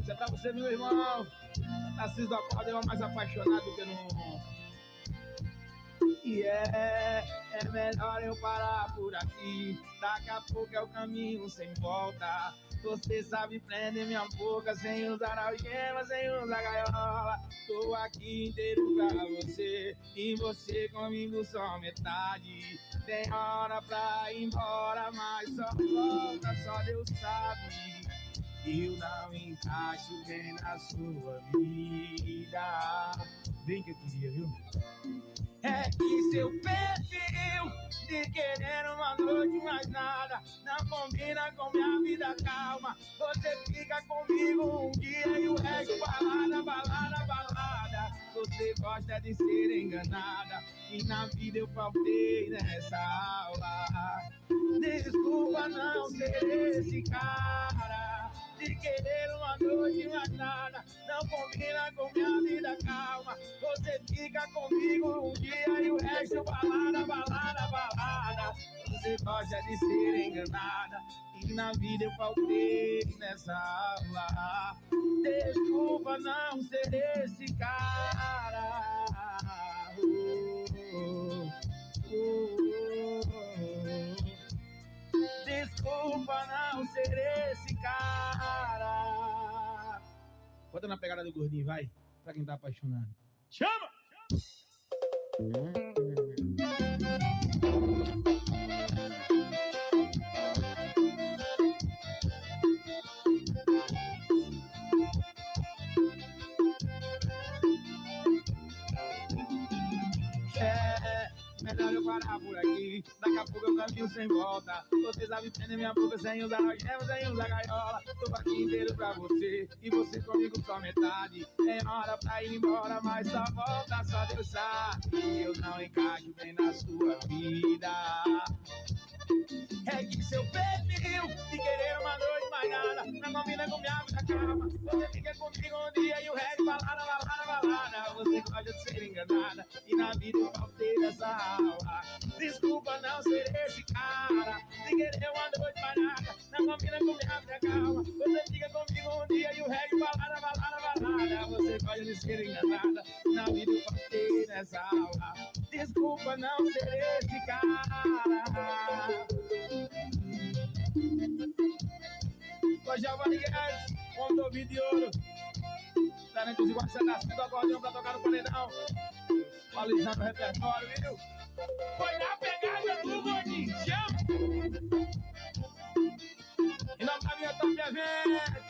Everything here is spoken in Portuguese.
Isso é pra você, meu irmão. Tarcísio do Acordeão mais apaixonado do que nunca. E é melhor eu parar por aqui. Daqui a pouco é o caminho sem volta. Você sabe prender minha boca sem usar algema, sem usar gaiola. Tô aqui inteiro pra você e você comigo só metade. Tem hora pra ir embora, mas só volta, só Deus sabe. Eu não encaixo bem na sua vida. Bem que eu queria, viu? É que seu perfil de querer uma noite mais nada não combina com minha vida calma. Você fica comigo um dia e o resto balada, balada, balada. Você gosta de ser enganada e na vida eu faltei nessa aula. Desculpa não ser esse cara de querer uma noite mais nada não combina com minha vida calma. Você fica comigo um dia e o resto balada, balada, balada. Você gosta de ser enganada e na vida eu faltei nessa aula. Desculpa não ser esse cara. Desculpa não ser esse cara. Bota na pegada do gordinho, vai. Pra quem tá apaixonado. Chama! Melhor eu parar por aqui. Daqui a pouco eu caminho sem volta. Você sabe prender minha boca sem usar algema, sem usar gaiola. Tô aqui inteiro pra você e você comigo só metade. Tem hora pra ir embora, mas só volta, só Deus sabe. Eu não encaixo bem na sua vida. É que seu perfil de querer uma noite mais nada não combina com minha vida calma. Você fica comigo um dia e o resto balada, balada, balada. Você gosta de ser enganada e na vida eu faltei dessa aula. Desculpa não ser esse cara de querer uma noite mais nada não combina com minha vida calma. Você fica comigo um dia e o resto balada, balada, balada. Você gosta de ser enganada e na vida eu faltei dessa aula. Desculpa não ser esse cara. Giovanni Guedes, homem do ouvido de ouro. Talento igual a Tarcísio do Acordeão pra tocar no paredão. Valorizando o repertório, viu? Foi na pegada do gordinho. E na minha top evento.